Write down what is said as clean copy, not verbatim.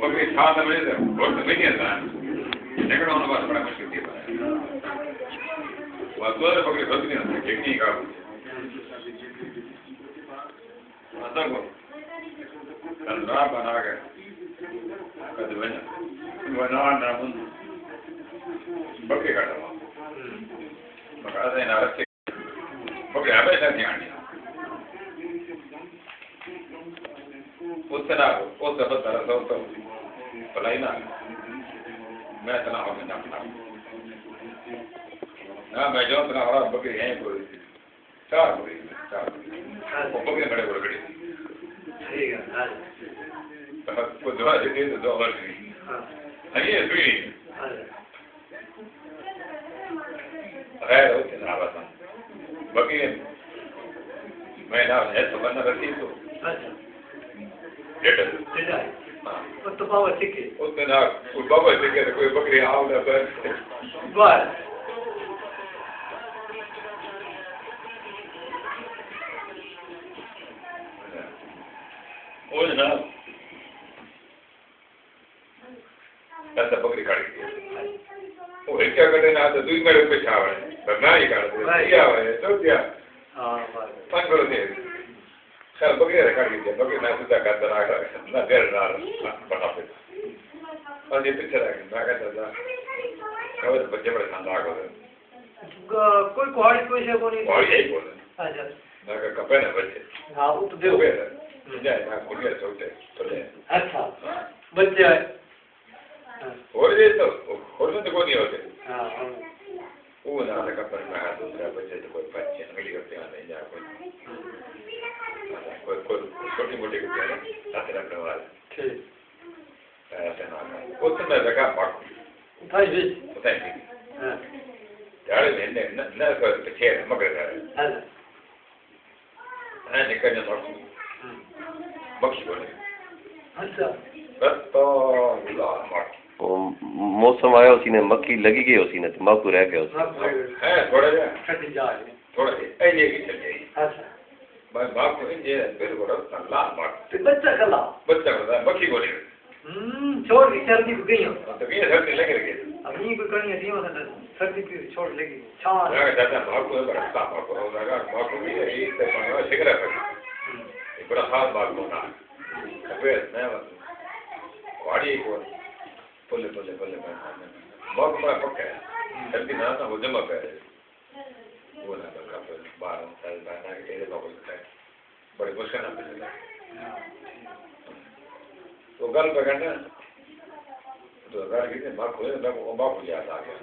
بکری چھاپ میں سے وقت نہیں ہے لیکن انہوں نے بڑا مشکل کیا وہ تو بکری بس نہیں ہوتی ٹیکنیک کا مطلب اللہ بنا کے کد بنا نامن بکری کا ڈوا مگر سے نہ رکھے بکری ہمیشہ نہیں آنی اس سے نہ اس سے بس رسول تو بلائی نہ میں اتنا ہو میں نہ میں جو اتنا ہو رہا بکری ہیں کوئی چار بکری وہ بکری کھڑے بڑے کھڑی کوئی دعا دیتی ہے تو دو غلط نہیں یہ سوئی غیر ہوتی نا بس بکری میں نہ ہے تو بنا رکھی تو تو بابا سکے اس میں نہ کوئی بابا سکے تو کوئی بکری آؤ نہ پر بس وہ جناب ایسا بکری کھڑ گئی وہ کیا کرتے نا تو دوسری میرے پہ چھاوڑ ہے میں ہی کھڑتے کیا ہے تو کیا پن کرو دے خیر بکری رکھا گئی تھی بکری میں سوچا کرتا رہا نہ دیر نہ بنا پہ اور یہ پیچھے رہ گئی میں کہتا تھا کہ بچے بڑے خاندان ہو رہے کوئی کوہاڑی کوئی سے کو نہیں اور یہی بولے اچھا میں کہا کپے نا بچے ہاں وہ تو دیو جائے میں کھولیا چھوٹے چلے اچھا بچے آئے اور یہ تو کھولنے تو کوئی نہیں ہوتے ہاں وہ نہ کپڑے میں ہاتھ دوسرا بچے تو کوئی بچے انگلی کرتے ہیں نہیں جا کوئی چھوٹی موٹی کرتے ہیں ساتھ رکھنے والے ٹھیک ایسے نہ اس میں لگا پاکو اٹھائی بھی بتائیں گے یار نہ پیچھے مگر ہے نکلنے پاکو بخش بولے اچھا بس تو موسم آیا اسی نے مکھی لگی گئی اسی نے تمباکو رہ گیا ہے تھوڑا جا کٹی جا تھوڑا ایجے کی چل جائے اچھا بس باپ کو انجے بالکل اللہ مار بچہ کلا بچہ ہوتا ہے مکھی بولے چھوڑ کی سردی کو گئی ہوں تو یہ سردی لگ رہی ہے اب یہ کوئی کرنی ہے دیو سردی کی چھوڑ لگی چھان لگا جاتا ہے باپ کو بڑا صاف باپ کو لگا باپ کو بھی یہ سے پانا شکر ہے یہ بڑا خاص باپ کو نا پھر میں واڑی کو پلے پلے پلے باپ بڑا پکا ہے سردی نہ تھا وہ جمع پہ وہ نہ لگا پھر 12 سال بعد آگے تیرے باپ کو بڑی مشکل نہ ملے تو گل پہ کرنا تو گھر کی باپ کو یاد آ گیا